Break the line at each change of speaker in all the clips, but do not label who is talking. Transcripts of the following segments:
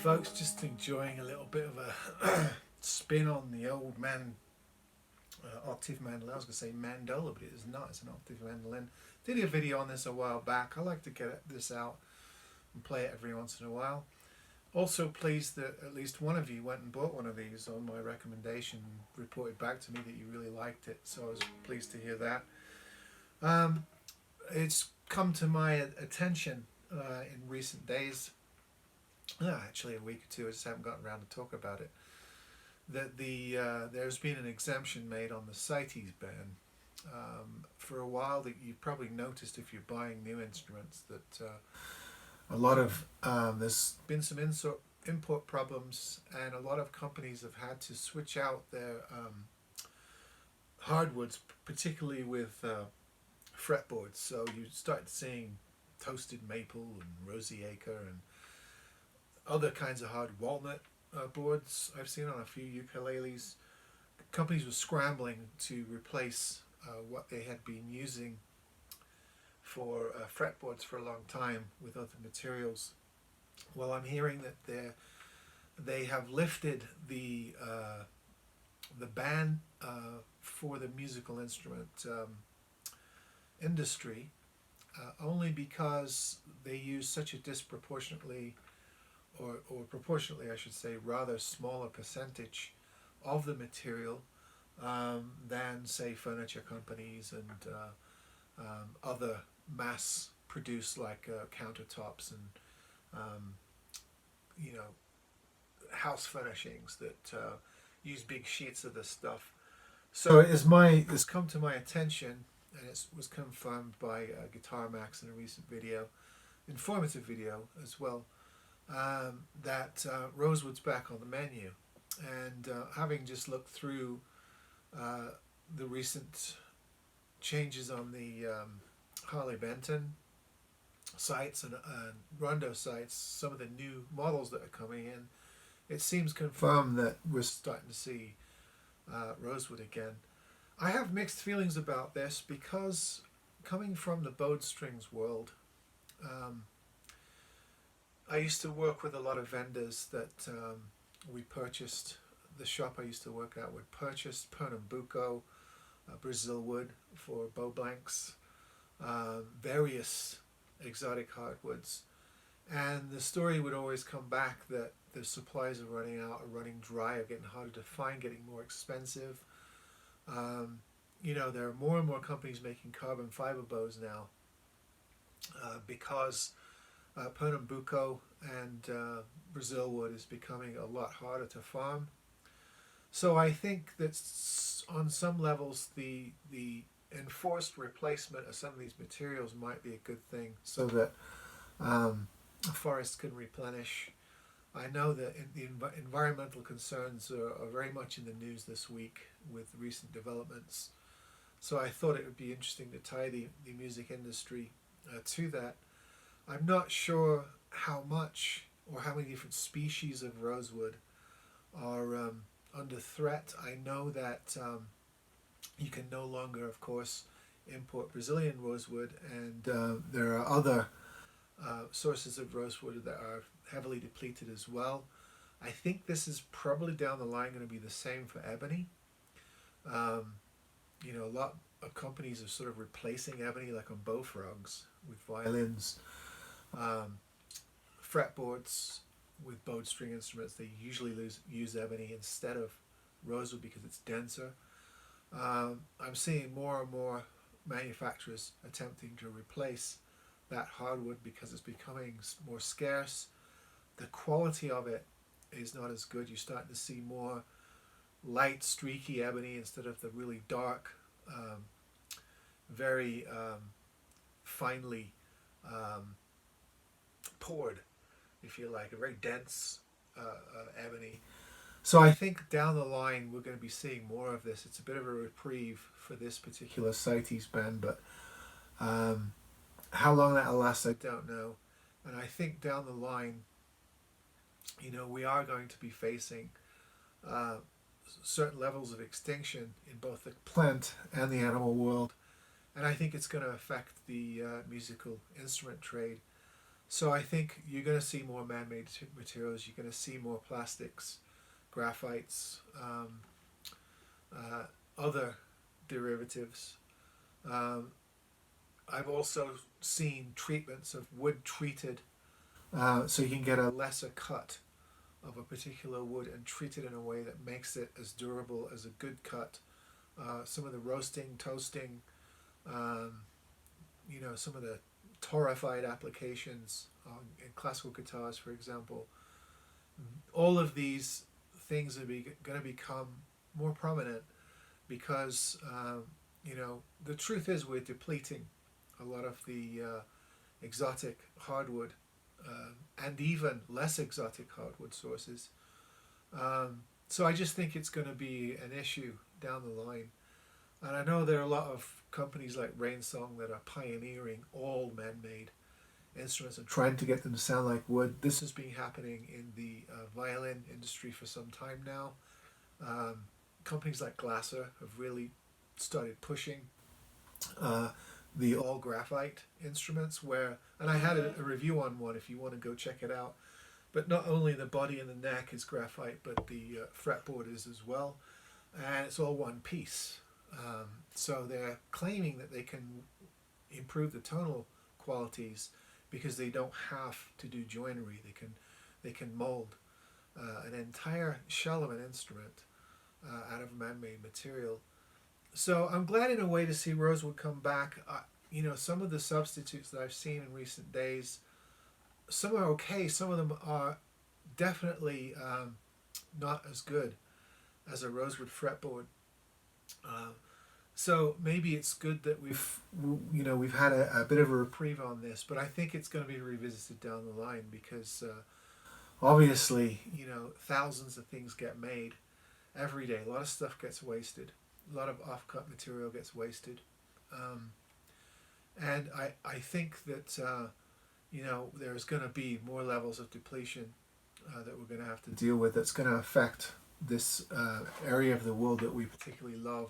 Folks, just enjoying a little bit of a spin on the old man octave mandolin. I was going to say mandola, but it is not. It's an octave mandolin. Did a video on this a while back. I like to get this out and play it every once in a while. Also pleased that at least one of you went and bought one of these on my recommendation, reported back to me that you really liked it, so I was pleased to hear that. It's come to my attention in recent days, actually a week or two, I just haven't gotten around to talk about it, that there's been an exemption made on the Cites ban. For a while, that you've probably noticed if you're buying new instruments that a lot of there's been some import problems, and a lot of companies have had to switch out their hardwoods, particularly with fretboards. So you start seeing toasted maple and rosy acre and other kinds of hard walnut boards I've seen on a few ukuleles. Companies were scrambling to replace what they had been using for fretboards for a long time with other materials. Well, I'm hearing that they have lifted the ban for the musical instrument industry only because they use such a disproportionately, or proportionately I should say, rather smaller percentage of the material than, say, furniture companies and other mass produced like countertops and house furnishings that use big sheets of this stuff. So it's come to my attention, and it was confirmed by Guitar Max in a recent video, informative video as well, that Rosewood's back on the menu. And having just looked through the recent changes on the Harley Benton Cites and Rondo Cites, some of the new models that are coming in, it seems confirmed that we're starting to see Rosewood again. I have mixed feelings about this because, coming from the bowed strings world, I used to work with a lot of vendors that we purchased. The shop I used to work at would purchase Pernambuco, Brazil wood for bow blanks, various exotic hardwoods, and the story would always come back that the supplies are running out, are running dry, are getting harder to find, getting more expensive. There are more and more companies making carbon fiber bows now because Pernambuco and Brazil wood is becoming a lot harder to farm. So I think that on some levels the enforced replacement of some of these materials might be a good thing, so that forests can replenish. I know that the environmental concerns are very much in the news this week with recent developments. So I thought it would be interesting to tie the music industry to that. I'm not sure how much or how many different species of rosewood are under threat. I know that you can no longer, of course, import Brazilian rosewood, and there are other sources of rosewood that are heavily depleted as well. I think this is probably down the line going to be the same for ebony. A lot of companies are sort of replacing ebony, like on bow frogs with violins, fretboards with bowed string instruments. They usually use ebony instead of rosewood because it's denser. I'm seeing more and more manufacturers attempting to replace that hardwood because it's becoming more scarce. The quality of it is not as good. You're starting to see more light, streaky ebony instead of the really dark, very finely poured, if you like, a very dense ebony. So I think down the line we're going to be seeing more of this. It's a bit of a reprieve for this particular Cites band, but how long that'll last, I don't know. And I think down the line, we are going to be facing certain levels of extinction in both the plant and the animal world, and I think it's going to affect the musical instrument trade. So I think you're going to see more man-made materials. You're going to see more plastics, graphites, other derivatives. Um, I've also seen treatments of wood treated, so you can get a lesser cut of a particular wood and treat it in a way that makes it as durable as a good cut. Some of the roasting, toasting, um, some of the torrefied applications in classical guitars, for example. All of these things are going to become more prominent because, the truth is we're depleting a lot of the exotic hardwood and even less exotic hardwood sources. So I just think it's going to be an issue down the line. And I know there are a lot of companies like Rainsong that are pioneering all man-made instruments and trying to get them to sound like wood. This has been happening in the violin industry for some time now. Companies like Glasser have really started pushing the all graphite instruments and I had a review on one if you want to go check it out. But not only the body and the neck is graphite, but the fretboard is as well. And it's all one piece. So they're claiming that they can improve the tonal qualities because they don't have to do joinery. They can mold an entire shell of an instrument out of man-made material. So I'm glad in a way to see Rosewood come back. Some of the substitutes that I've seen in recent days, some are okay. Some of them are definitely not as good as a Rosewood fretboard. So maybe it's good that we've had a bit of a reprieve on this, but I think it's going to be revisited down the line because obviously, thousands of things get made every day. A lot of stuff gets wasted. A lot of off-cut material gets wasted. And I think that, there's going to be more levels of depletion that we're going to have to deal with that's going to affect this area of the world that we particularly love,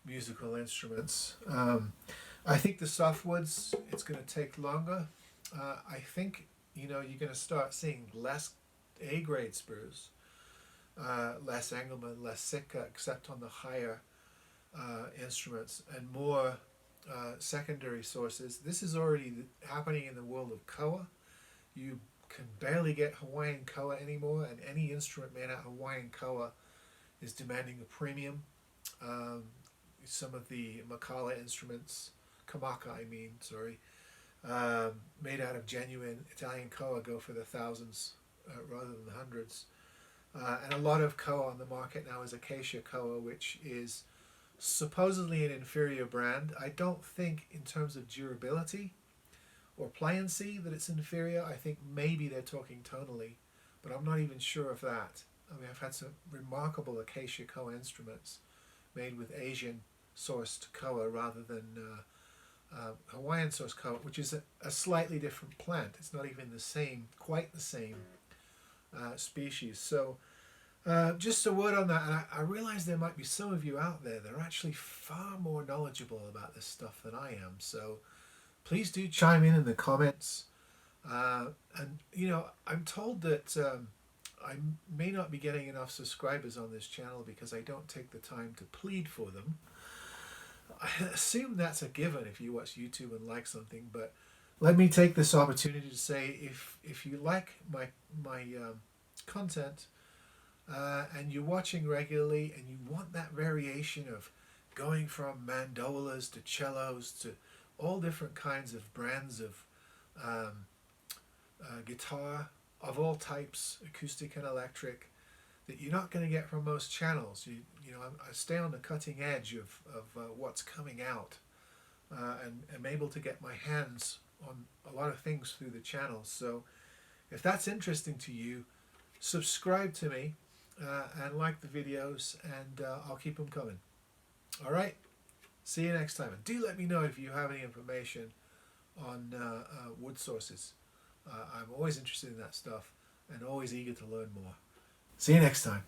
musical instruments. I think the softwoods, it's going to take longer. I think, you're going to start seeing less A-grade sprues, less Engelmann, less Sitka, except on the higher instruments, and more secondary sources. This is already happening in the world of koa. You can barely get Hawaiian koa anymore, and any instrument made out of Hawaiian koa is demanding a premium. Some of the Makala instruments, Kamaka made out of genuine Italian koa go for the thousands rather than the hundreds. And a lot of koa on the market now is acacia koa, which is supposedly an inferior brand. I don't think in terms of durability or pliancy that it's inferior. I think maybe they're talking tonally, but I'm not even sure of that. I mean, I've had some remarkable acacia koa instruments made with Asian sourced koa rather than Hawaiian sourced koa, which is a slightly different plant. It's not even quite the same species. So just a word on that. And I realize there might be some of you out there that are actually far more knowledgeable about this stuff than I am. So please do chime in the comments. And I'm told that I may not be getting enough subscribers on this channel because I don't take the time to plead for them. I assume that's a given if you watch YouTube and like something, but let me take this opportunity to say if you like my content and you're watching regularly and you want that variation of going from mandolas to cellos to all different kinds of brands of guitar of all types, acoustic and electric, that you're not going to get from most channels. I stay on the cutting edge of what's coming out, and am able to get my hands on a lot of things through the channels. So if that's interesting to you, subscribe to me and like the videos, and I'll keep them coming. All right, see you next time. And do let me know if you have any information on wood sources. I'm always interested in that stuff and always eager to learn more. See you next time.